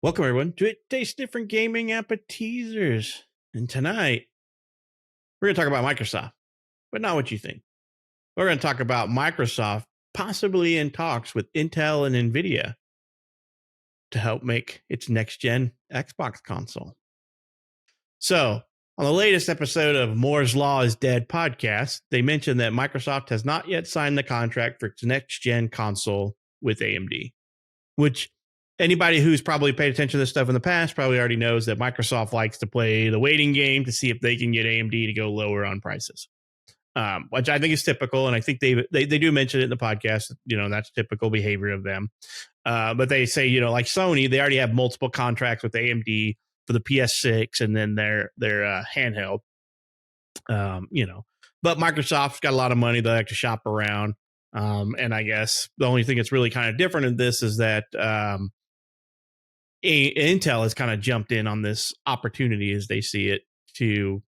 Welcome, everyone, to It Tastes Different Gaming Appetizers. And tonight, we're going to talk about Microsoft, but not what you think. We're going to talk about Microsoft possibly in talks with Intel and Nvidia to help make its next gen Xbox console. So, on the latest episode of Moore's Law is Dead podcast, they mentioned that Microsoft has not yet signed the contract for its next gen console with AMD, which anybody who's probably paid attention to this stuff in the past probably already knows that Microsoft likes to play the waiting game to see if they can get AMD to go lower on prices, which I think is typical. And I think they do mention it in the podcast. That's typical behavior of them. But they say, like Sony, they already have multiple contracts with AMD for the PS6 and then their handheld. But Microsoft's got a lot of money. They like to shop around. And I guess the only thing that's really kind of different in this is that Intel has kind of jumped in on this opportunity as they see it to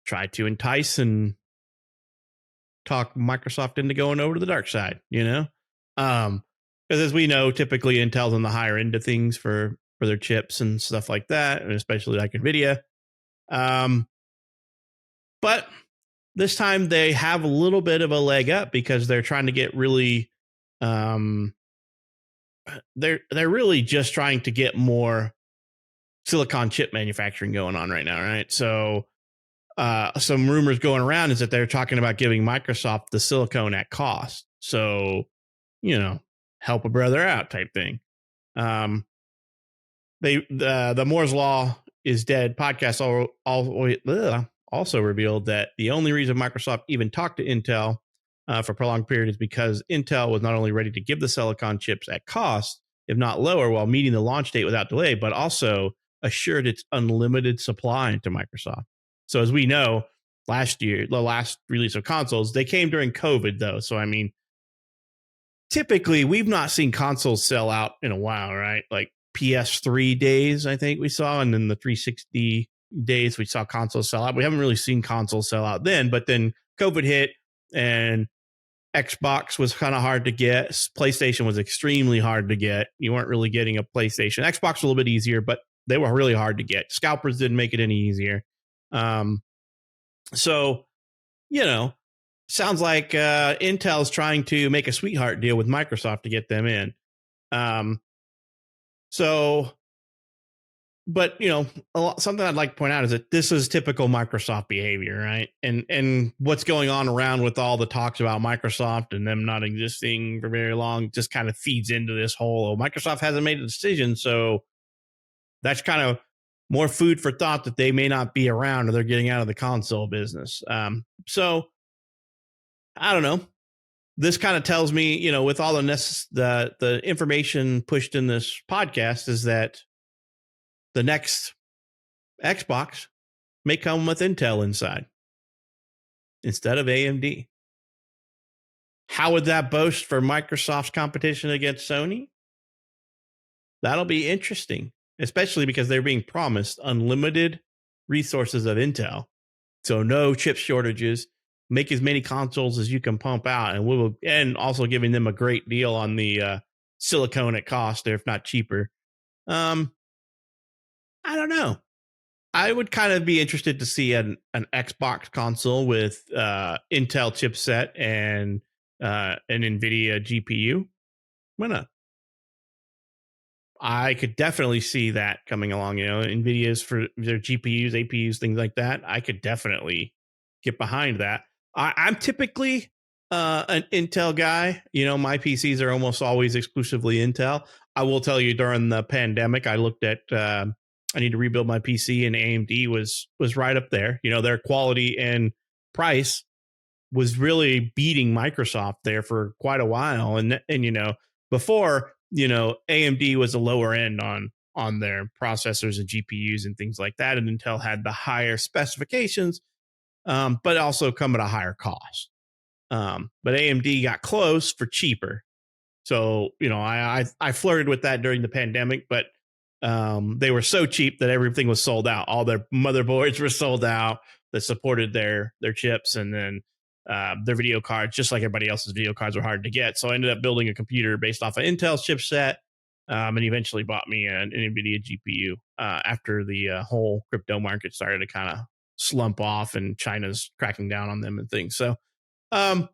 try to entice and talk Microsoft into going over to the dark side, because as we know, typically Intel's on the higher end of things for their chips and stuff like that, and especially like Nvidia. But this time they have a little bit of a leg up because they're trying to get really they're really just trying to get more silicon chip manufacturing going on right now, right? So some rumors going around is that they're talking about giving Microsoft the silicone at cost. So, help a brother out type thing. The Moore's Law is Dead podcast also revealed that the only reason Microsoft even talked to Intel for a prolonged period is because Intel was not only ready to give the silicon chips at cost, if not lower, while meeting the launch date without delay, but also assured its unlimited supply to Microsoft. So as we know, last year, the last release of consoles, they came during COVID, though. So, I mean, typically, we've not seen consoles sell out in a while, right? Like PS3 days, I think we saw, and then the 360 days we saw consoles sell out. We haven't really seen consoles sell out then, but then COVID hit and Xbox was kind of hard to get. PlayStation was extremely hard to get. You weren't really getting a PlayStation. Xbox was a little bit easier, but they were really hard to get. Scalpers didn't make it any easier. So, sounds like Intel's trying to make a sweetheart deal with Microsoft to get them in. But something I'd like to point out is that this is typical Microsoft behavior, right? And what's going on around with all the talks about Microsoft and them not existing for very long just kind of feeds into this whole, Microsoft hasn't made a decision, so that's kind of more food for thought that they may not be around or they're getting out of the console business. So I don't know. This kind of tells me, with all the information pushed in this podcast is that the next Xbox may come with Intel inside instead of AMD. How would that boast for Microsoft's competition against Sony? That'll be interesting, especially because they're being promised unlimited resources of Intel. So no chip shortages, make as many consoles as you can pump out, and also giving them a great deal on the silicone at cost, if not cheaper. I don't know. I would kind of be interested to see an Xbox console with Intel chipset and an Nvidia GPU. Why not? I could definitely see that coming along. Nvidia's for their GPUs, APUs, things like that. I could definitely get behind that. I'm typically an Intel guy. My PCs are almost always exclusively Intel. I will tell you, during the pandemic, I looked at I need to rebuild my PC, and AMD was right up there. Their quality and price was really beating Microsoft there for quite a while. And before, AMD was a lower end on their processors and GPUs and things like that. And Intel had the higher specifications, but also come at a higher cost. But AMD got close for cheaper. So, I flirted with that during the pandemic, but they were so cheap that everything was sold out. All their motherboards were sold out that supported their chips, and then their video cards, just like everybody else's video cards, were hard to get. So I ended up building a computer based off of Intel's chipset, and eventually bought me an Nvidia GPU after the whole crypto market started to kind of slump off and China's cracking down on them and things. So um,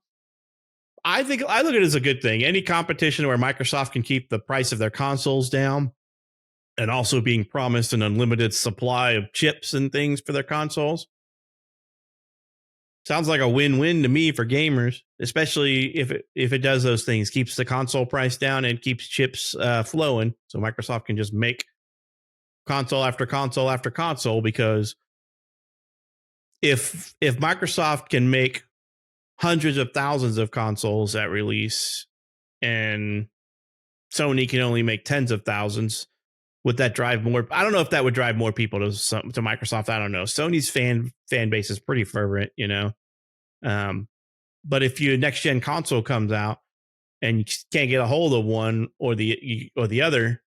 I think I look at it as a good thing. Any competition where Microsoft can keep the price of their consoles down and also being promised an unlimited supply of chips and things for their consoles sounds like a win-win to me for gamers, especially if it does those things, keeps the console price down and keeps chips flowing, so Microsoft can just make console after console after console. Because if Microsoft can make hundreds of thousands of consoles at release and Sony can only make tens of thousands, would that drive more? I don't know if that would drive more people to Microsoft. I don't know. Sony's fan base is pretty fervent, you know. But if your next gen console comes out and you can't get a hold of one or the other,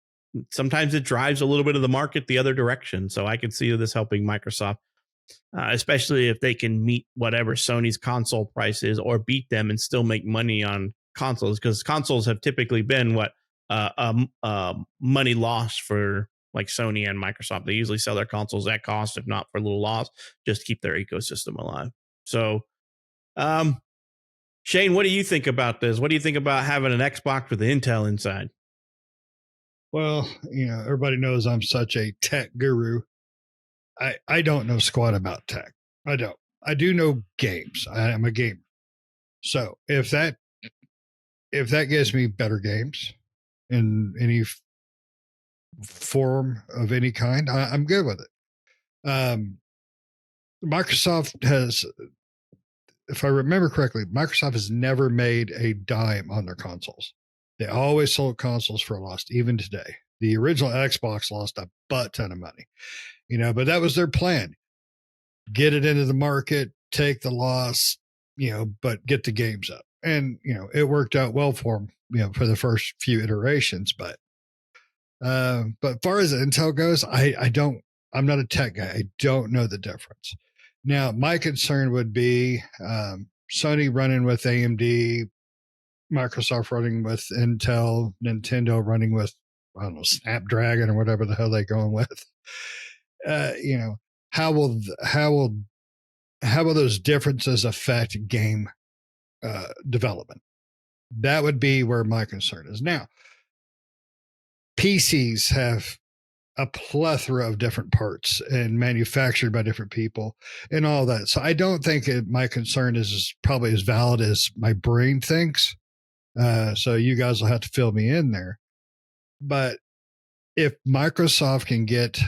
sometimes it drives a little bit of the market the other direction. So I can see this helping Microsoft, especially if they can meet whatever Sony's console price is or beat them and still make money on consoles, because consoles have typically been what money lost for like Sony and Microsoft. They usually sell their consoles at cost, if not for a little loss, just to keep their ecosystem alive. So, Shane, what do you think about this? What do you think about having an Xbox with the Intel inside? Well, everybody knows I'm such a tech guru. I don't know squat about tech. I don't. I do know games. I am a gamer. So if that gives me better games in any form of any kind, I'm good with it. Microsoft has, if I remember correctly, Microsoft has never made a dime on their consoles. They always sold consoles for a loss, even today. The original Xbox lost a butt ton of money, but that was their plan. Get it into the market, take the loss, but get the games up. And, it worked out well for them, for the first few iterations. But as far as Intel goes, I'm not a tech guy. I don't know the difference. Now, my concern would be Sony running with AMD, Microsoft running with Intel, Nintendo running with, I don't know, Snapdragon or whatever the hell they're going with. How will those differences affect game development? That would be where my concern is. Now, PCs have a plethora of different parts and manufactured by different people and all that. So I don't think my concern is probably as valid as my brain thinks. So you guys will have to fill me in there. But if Microsoft can get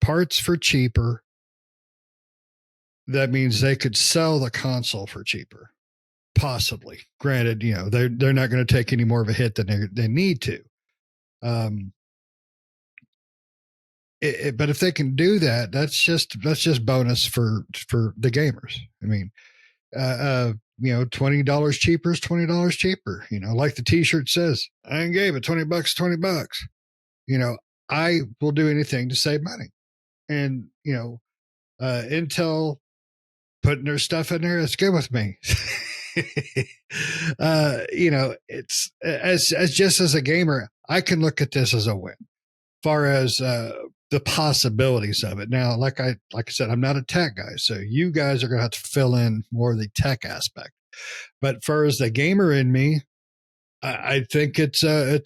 parts for cheaper, that means they could sell the console for cheaper. Possibly. Granted, they're not going to take any more of a hit than they need to. But if they can do that, that's just bonus for the gamers. I mean, $20 cheaper is $20 cheaper. Like the T-shirt says, I gave it $20, $20. I will do anything to save money, and Intel putting their stuff in there, it's good with me. It's as just as a gamer, I can look at this as a win. Far as the possibilities of it. Now, like I said, I'm not a tech guy, so you guys are going to have to fill in more of the tech aspect. But far as the gamer in me, I think it's a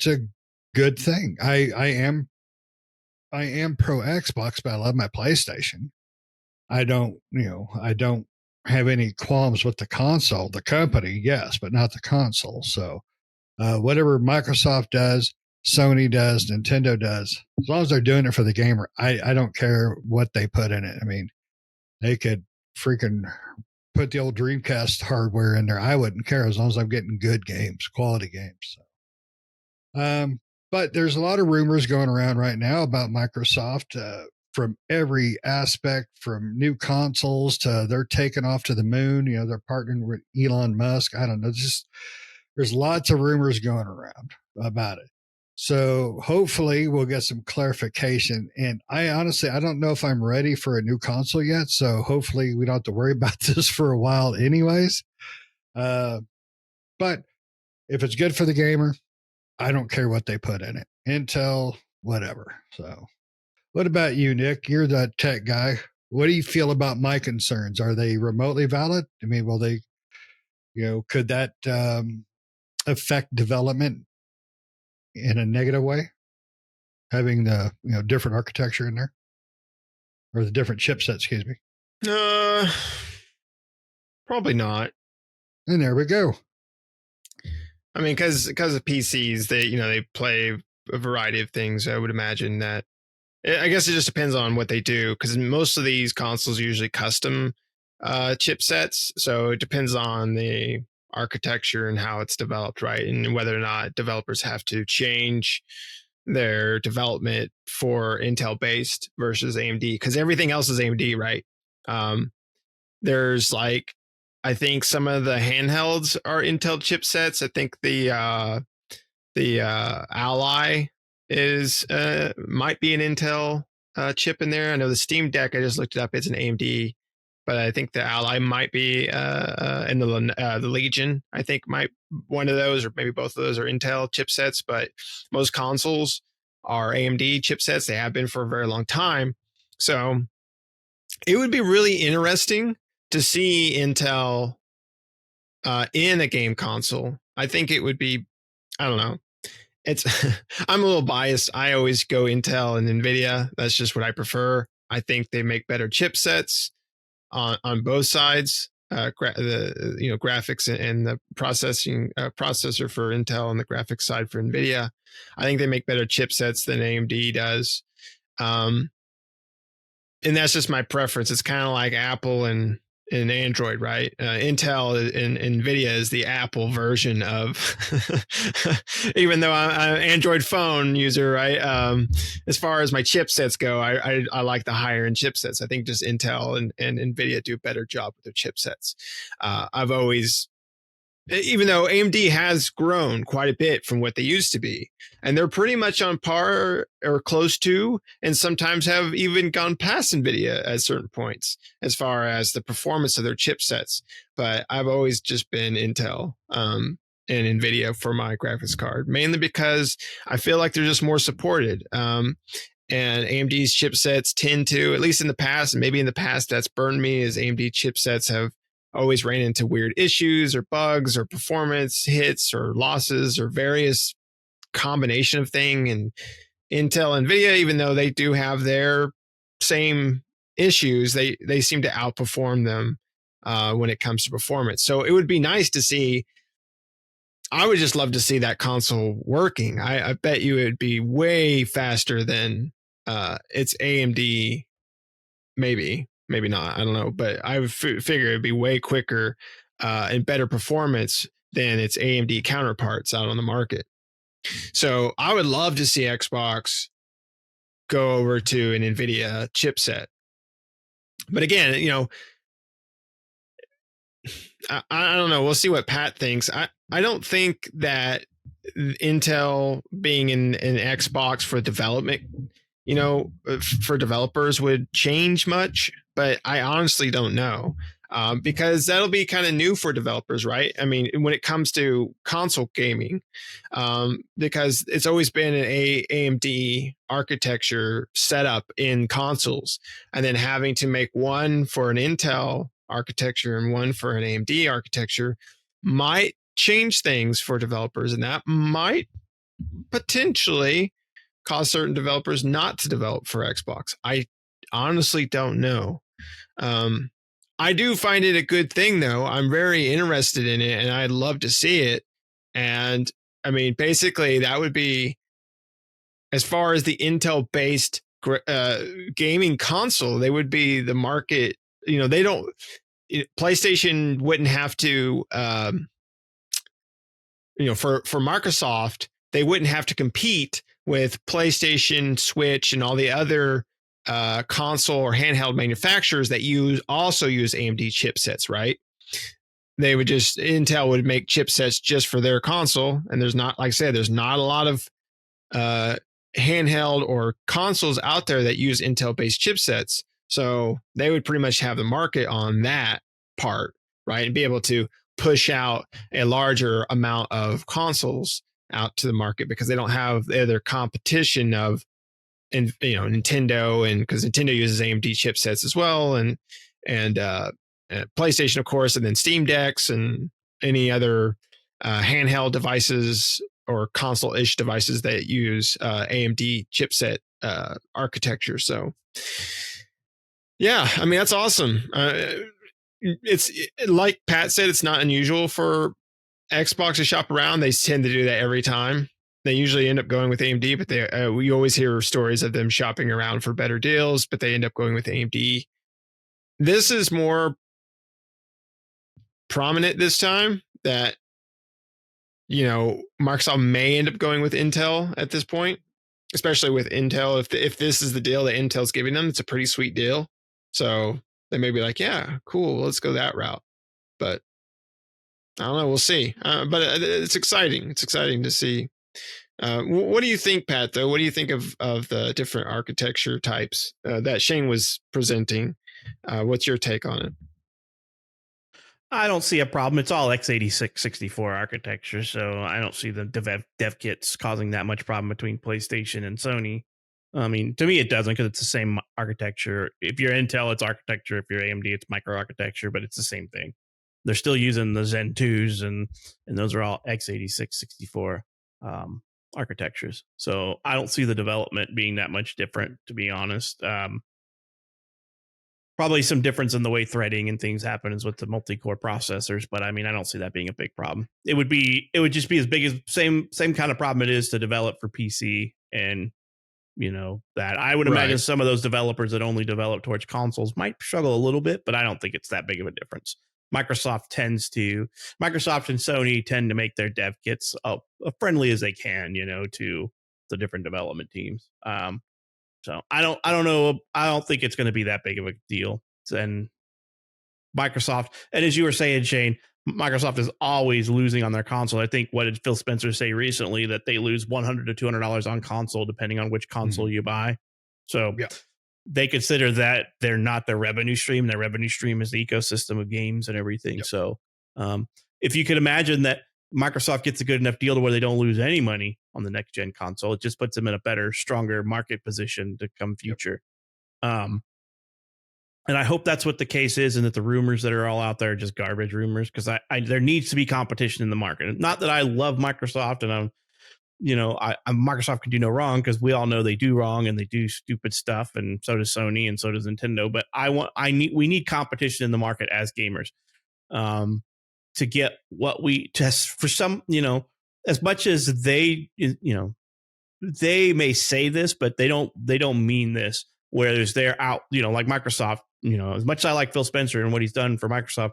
good thing. I am pro Xbox, but I love my PlayStation. I don't have any qualms with the console. The company, yes, but not the console. So whatever Microsoft does, Sony does, Nintendo does, as long as they're doing it for the gamer, I don't care what they put in it. I mean, they could freaking put the old Dreamcast hardware in there. I wouldn't care as long as I'm getting good games, quality games. So, but there's a lot of rumors going around right now about Microsoft from every aspect, from new consoles to they're taking off to the moon. They're partnering with Elon Musk. I don't know. There's lots of rumors going around about it. So hopefully we'll get some clarification. And I honestly, I don't know if I'm ready for a new console yet. So hopefully we don't have to worry about this for a while anyways. But if it's good for the gamer, I don't care what they put in it. Intel, whatever. So, what about you, Nick? You're the tech guy. What do you feel about my concerns? Are they remotely valid? I mean, will they, could that affect development in a negative way? Having the, different architecture in there or the different chipsets, excuse me. Uh, Probably not. And there we go. I mean, because of PCs, they play a variety of things. I would imagine that. I guess it just depends on what they do, because most of these consoles are usually custom chipsets, so it depends on the architecture and how it's developed, right, and whether or not developers have to change their development for Intel based versus AMD, because everything else is AMD, right? There's like, I think some of the handhelds are Intel chipsets. I think the Ally is might be an Intel chip in there. I know the Steam Deck, I just looked it up, it's an AMD, but I think the Ally might be and the Legion, I think might one of those, or maybe both of those are Intel chipsets. But most consoles are AMD chipsets. They have been for a very long time. So it would be really interesting to see Intel in a game console. I think it would be, I don't know. It's I'm a little biased. I always go Intel and Nvidia. That's just what I prefer. I think they make better chipsets on both sides. The graphics and the processor for Intel and the graphics side for Nvidia. I think they make better chipsets than AMD does. And that's just my preference. It's kind of like Apple and Android, right? Intel and Nvidia is the Apple version of, even though I'm an Android phone user, right? As far as my chipsets go, I like the higher end chipsets. I think just Intel and Nvidia do a better job with their chipsets. I've always, even though AMD has grown quite a bit from what they used to be, and they're pretty much on par or close to, and sometimes have even gone past NVIDIA at certain points as far as the performance of their chipsets. But I've always just been Intel and NVIDIA for my graphics card, mainly because I feel like they're just more supported. And AMD's chipsets tend to, at least in the past, and maybe in the past that's burned me, is AMD chipsets have always ran into weird issues or bugs or performance hits or losses or various combination of thing. And Intel and Nvidia, even though they do have their same issues, they seem to outperform them when it comes to performance. So it would be nice to see. I would just love to see that console working. I bet you it'd be way faster than it's AMD. Maybe not. I don't know, but I would figure it'd be way quicker and better performance than its AMD counterparts out on the market. So I would love to see Xbox go over to an NVIDIA chipset. But again, I don't know. We'll see what Pat thinks. I don't think that Intel being in Xbox for development, for developers would change much, but I honestly don't know. Because that'll be kind of new for developers, right? I mean, when it comes to console gaming, because it's always been an AMD architecture setup in consoles, and then having to make one for an Intel architecture and one for an AMD architecture might change things for developers, and that might potentially cause certain developers not to develop for Xbox. I honestly don't know. I do find it a good thing, though. I'm very interested in it, and I'd love to see it. And I mean, basically, that would be, as far as the Intel-based gaming console, they would be the market. They don't. PlayStation wouldn't have to. For Microsoft, they wouldn't have to compete with PlayStation, Switch, and all the other console or handheld manufacturers that also use AMD chipsets, right? Intel would make chipsets just for their console, and there's not, like I said, there's not a lot of handheld or consoles out there that use Intel-based chipsets, so they would pretty much have the market on that part, right, and be able to push out a larger amount of consoles out to the market because they don't have their competition of, and Nintendo, and because Nintendo uses AMD chipsets as well, and PlayStation, of course, and then Steam Decks and any other handheld devices or console-ish devices that use AMD chipset architecture. So, yeah, I mean, that's awesome. It's like Pat said, it's not unusual for Xbox to shop around. They tend to do that every time. They usually end up going with AMD, but we always hear stories of them shopping around for better deals, but they end up going with AMD. This is more prominent this time that, Microsoft may end up going with Intel at this point, especially with Intel. If this is the deal that Intel's giving them, it's a pretty sweet deal. So they may be like, yeah, cool, let's go that route. But I don't know. We'll see. But it's exciting. It's exciting to see. What do you think, Pat, though? What do you think of the different architecture types that Shane was presenting? What's your take on it? I don't see a problem. It's all x86 64 architecture, so I don't see the dev kits causing that much problem between PlayStation and Sony. I mean, to me, it doesn't because it's the same architecture. If you're Intel, it's architecture. If you're AMD, it's micro architecture, but it's the same thing. They're still using the Zen 2s, and those are all x86 64 architectures. So I don't see the development being that much different, to be honest. Probably some difference in the way threading and things happen is with the multi-core processors, but I mean, I don't see that being a big problem. It would just be as big as same kind of problem it is to develop for PC, and that I would imagine some of those developers that only develop towards consoles might struggle a little bit, but I don't think it's that big of a difference. Microsoft and Sony tend to make their dev kits friendly as they can, to the different development teams. So I don't know. I don't think it's going to be that big of a deal. And Microsoft, and as you were saying, Shane, Microsoft is always losing on their console. I think, what did Phil Spencer say recently, that they lose $100 to $200 on console depending on which console you buy. So they consider that they're not their revenue stream. Their revenue stream is the ecosystem of games and everything. Yep. So if you could imagine that Microsoft gets a good enough deal to where they don't lose any money on the next gen console, it just puts them in a better, stronger market position to come future. Yep. And I hope that's what the case is, and that the rumors that are all out there are just garbage rumors, because there needs to be competition in the market. Not that I love Microsoft, and Microsoft can do no wrong, because we all know they do wrong and they do stupid stuff, and so does Sony and so does Nintendo. But we need competition in the market as gamers, to get what we test for some, as much as they may say this, but they don't mean this. Whereas they're out, like Microsoft, as much as I like Phil Spencer and what he's done for Microsoft,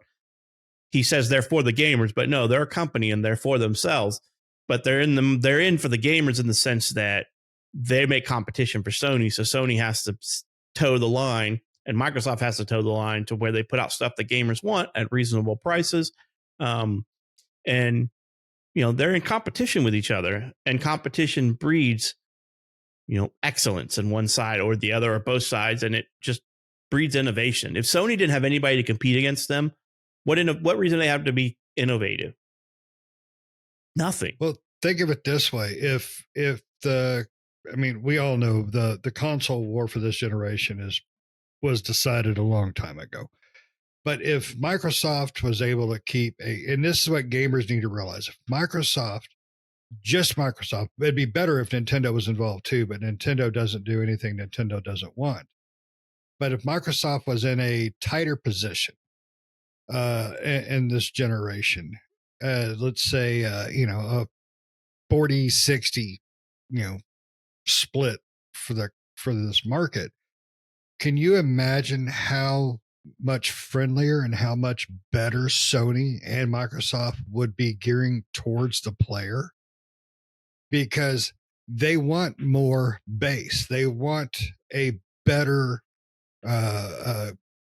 he says they're for the gamers, but no, they're a company and they're for themselves. But they're in for the gamers in the sense that they make competition for Sony. So Sony has to toe the line, and Microsoft has to toe the line to where they put out stuff that gamers want at reasonable prices. And they're in competition with each other, and competition breeds, excellence in one side or the other or both sides, and it just breeds innovation. If Sony didn't have anybody to compete against them, what reason do they have to be innovative? Nothing. Well, think of it this way: if we all know the console war for this generation was decided a long time ago. But if Microsoft was able to keep and this is what gamers need to realize, if just Microsoft, it'd be better if Nintendo was involved too, but Nintendo doesn't do anything Nintendo doesn't want. But if Microsoft was in a tighter position in this generation, let's say, a 40-60, split for this market, can you imagine how much friendlier and how much better Sony and Microsoft would be gearing towards the player? Because they want more base. They want a better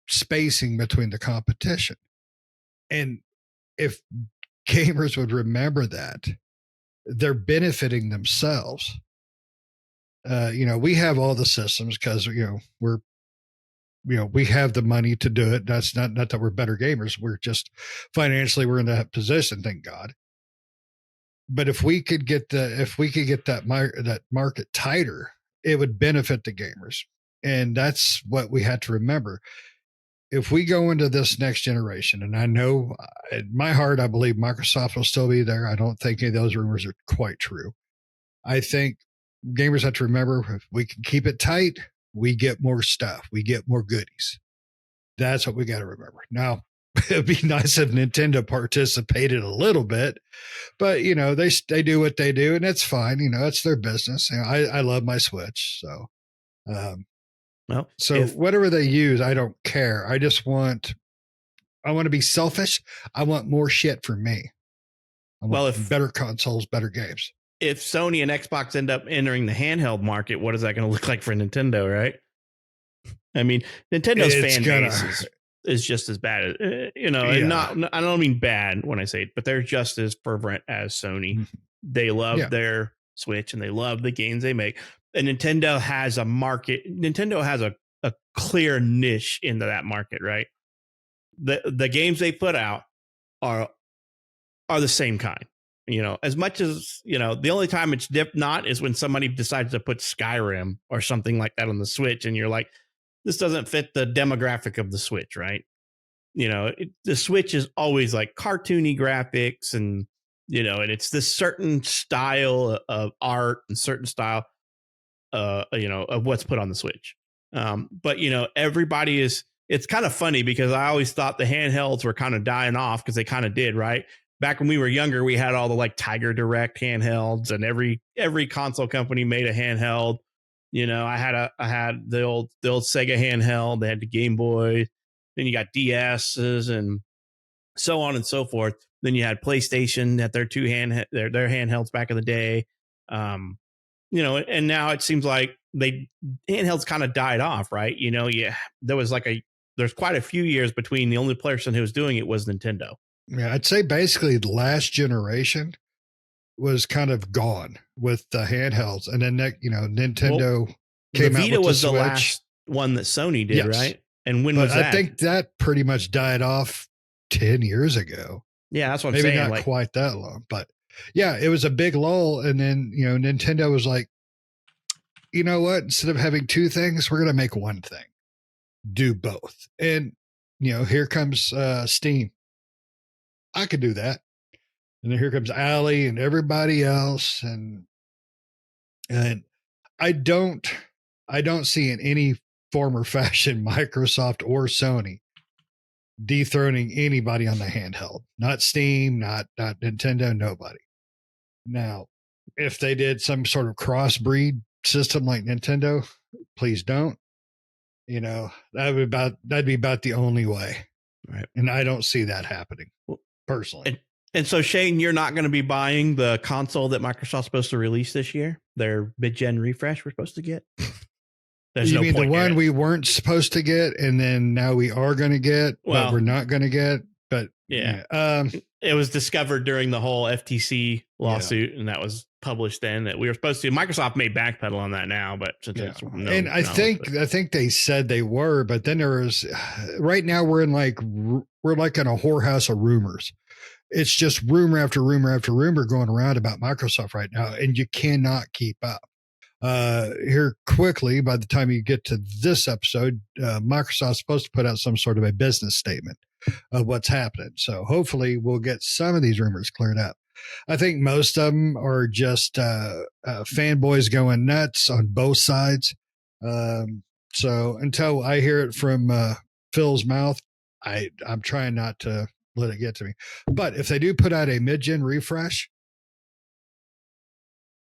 spacing between the competition. And if gamers would remember that, they're benefiting themselves. We have all the systems because, we have the money to do it. That's not that we're better gamers. We're just financially, we're in that position, thank God. But if we could get that market tighter, it would benefit the gamers. And that's what we had to remember. If we go into this next generation, and I know in my heart, I believe Microsoft will still be there. I don't think any of those rumors are quite true. I think gamers have to remember, if we can keep it tight, we get more stuff. We get more goodies. That's what we got to remember. Now, it'd be nice if Nintendo participated a little bit, but they do what they do, and it's fine. It's their business. I love my Switch, so whatever they use, I don't care. I want to be selfish. I want more shit for me. I want better consoles, better games. If Sony and Xbox end up entering the handheld market, what is that going to look like for Nintendo, right? I mean, Nintendo's fan base is just as bad as, and I don't mean bad when I say it, but they're just as fervent as Sony. Mm-hmm. They love their Switch and they love the games they make. And Nintendo has a market. Nintendo has a clear niche into that market, right? The games they put out are the same kind. As much as, the only time it's not is when somebody decides to put Skyrim or something like that on the Switch. And you're like, this doesn't fit the demographic of the Switch, right? The Switch is always like cartoony graphics and it's this certain style of art and certain style, of what's put on the Switch. But, everybody it's kind of funny because I always thought the handhelds were kind of dying off because they kind of did, right? Back when we were younger, we had all the like Tiger Direct handhelds and every console company made a handheld. I had the old Sega handheld. They had the Game Boy. Then you got DSs and so on and so forth. Then you had PlayStation at their their handhelds back in the day. And now it seems like handhelds kind of died off, right? There's quite a few years between the only person who was doing it was Nintendo. Yeah, I'd say basically the last generation was kind of gone with the handhelds, and then Nintendo came out with the Vita was the last one that Sony did, right? And when was that? I think that pretty much died off 10 years ago. Yeah, that's what I'm saying. Maybe not quite that long, but yeah, it was a big lull, and then Nintendo was like, you know what? Instead of having two things, we're going to make one thing. Do both, and here comes Steam. I could do that. And then here comes Allie and everybody else. And I don't see in any form or fashion Microsoft or Sony dethroning anybody on the handheld. Not Steam, not Nintendo, nobody. Now, if they did some sort of crossbreed system like Nintendo, please don't. That'd be about the only way. Right. And I don't see that happening personally. And so, Shane, you're not going to be buying the console that Microsoft's supposed to release this year? Their mid-gen refresh we're supposed to get? There's you mean the one we weren't supposed to get, and then now we are going to get, but we're not going to get? But yeah. It was discovered during the whole FTC lawsuit, and that was published then that we were supposed to. Microsoft may backpedal on that now, but I think they said they were, but then there was. Right now, we're like in a whorehouse of rumors. It's just rumor after rumor after rumor going around about Microsoft right now, and you cannot keep up. Here quickly, by the time you get to this episode, Microsoft's supposed to put out some sort of a business statement of what's happening. So hopefully we'll get some of these rumors cleared up. I think most of them are just fanboys going nuts on both sides. So until I hear it from Phil's mouth, I'm trying not to let it get to me. But if they do put out a mid-gen refresh,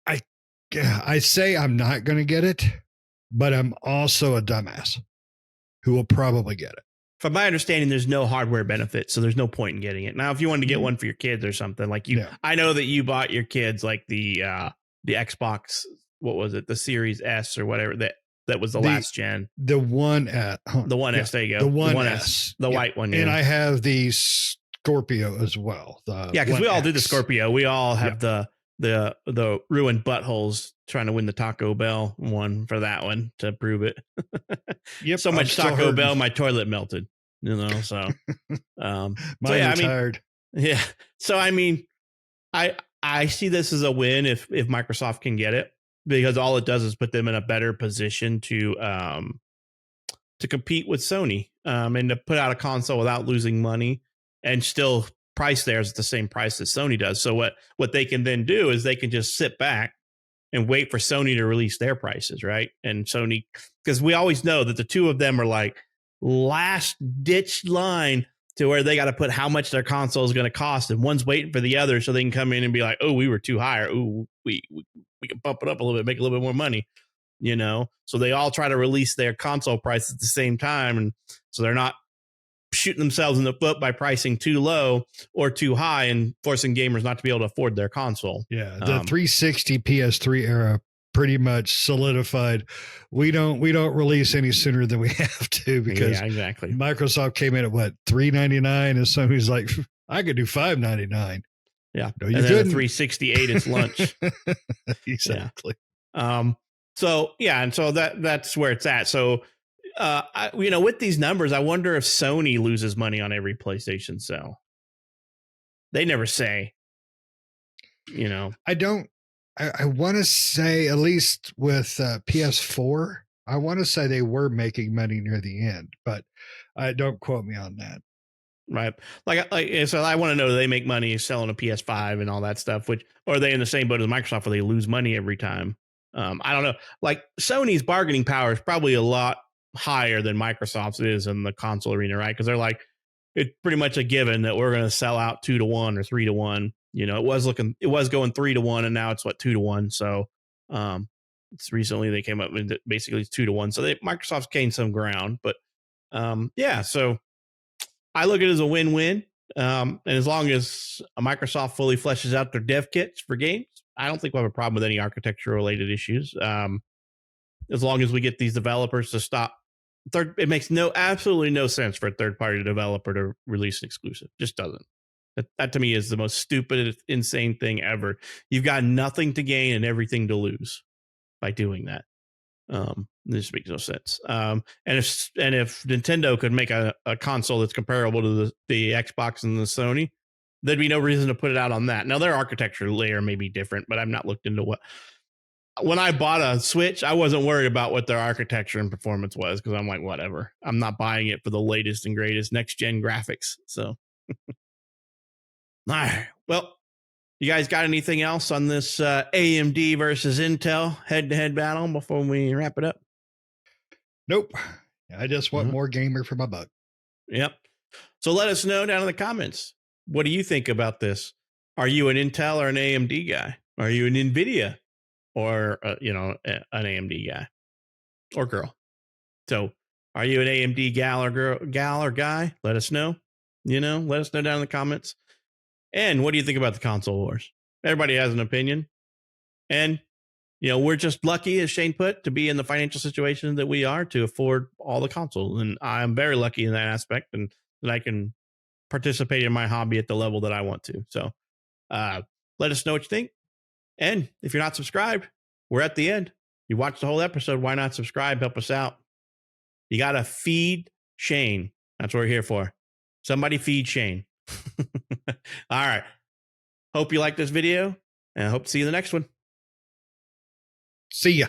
I say I'm not going to get it, but I'm also a dumbass who will probably get it. From my understanding, there's no hardware benefit, so there's no point in getting it. Now, if you wanted to get one for your kids or something like I know that you bought your kids like the Xbox, what was it, the Series S or whatever that was the last gen. The One S. The One S, there you go. The One S. The white one. And I have the Scorpio as well. Because we all do the Scorpio. We all have the ruined buttholes trying to win the Taco Bell one for that one to prove it. Yep. So much Taco Bell, my toilet melted, so, tired. Yeah. So, I mean, I see this as a win if Microsoft can get it, because all it does is put them in a better position to compete with Sony, and to put out a console without losing money and still price theirs at the same price that Sony does. So what they can then do is they can just sit back and wait for Sony to release their prices, right? And Sony, because we always know that the two of them are like last ditch line to where they got to put how much their console is going to cost, and one's waiting for the other so they can come in and be like, oh, we were too high, or oh, we can bump it up a little bit, make a little bit more money, you know? So they all try to release their console prices at the same time, and so they're not shooting themselves in the foot by pricing too low or too high and forcing gamers not to be able to afford their console. Yeah, the 360 PS3 era pretty much solidified. We don't release any sooner than we have to, because exactly. Microsoft came in at what, $399, and somebody's like, I could do $599. Yeah, no, you and then couldn't. the 368 is lunch. Exactly. Yeah. So yeah, and so that's where it's at. So with these numbers, I wonder if Sony loses money on every PlayStation sale. They never say. I want to say, at least with PS4, I want to say they were making money near the end, but don't quote me on that. Right. So I want to know, do they make money selling a PS5 and all that stuff, or are they in the same boat as Microsoft where they lose money every time? I don't know. Like, Sony's bargaining power is probably a lot higher than Microsoft's is in the console arena, right? Because they're like, it's pretty much a given that we're going to sell out 2-1 or 3-1. It was going 3-1, and now it's 2-1. So it's recently they came up with basically it's 2-1. So Microsoft's gained some ground, but yeah. So I look at it as a win-win. And as long as Microsoft fully fleshes out their dev kits for games, I don't think we'll have a problem with any architecture related issues. As long as we get these developers to stop. It makes absolutely no sense for a third-party developer to release an exclusive. Just doesn't. That to me is the most stupid, insane thing ever. You've got nothing to gain and everything to lose by doing that. This makes no sense. And if Nintendo could make a console that's comparable to the Xbox and the Sony, there'd be no reason to put it out on that. Now, their architecture layer may be different, but I've not looked into what. When I bought a Switch, I wasn't worried about what their architecture and performance was, because I'm like, whatever. I'm not buying it for the latest and greatest next-gen graphics. So, all right. Well, you guys got anything else on this AMD versus Intel head-to-head battle before we wrap it up? Nope. I just want more gamer for my buck. Yep. So let us know down in the comments. What do you think about this? Are you an Intel or an AMD guy? Are you an Nvidia or an AMD guy or girl? So are you an AMD gal or guy? Let us know. Let us know down in the comments. And what do you think about the console wars? Everybody has an opinion. And, we're just lucky, as Shane put, to be in the financial situation that we are to afford all the consoles. And I'm very lucky in that aspect, and that I can participate in my hobby at the level that I want to. So let us know what you think. And if you're not subscribed, we're at the end. You watched the whole episode. Why not subscribe? Help us out. You got to feed Shane. That's what we're here for. Somebody feed Shane. All right. Hope you like this video, and I hope to see you in the next one. See ya.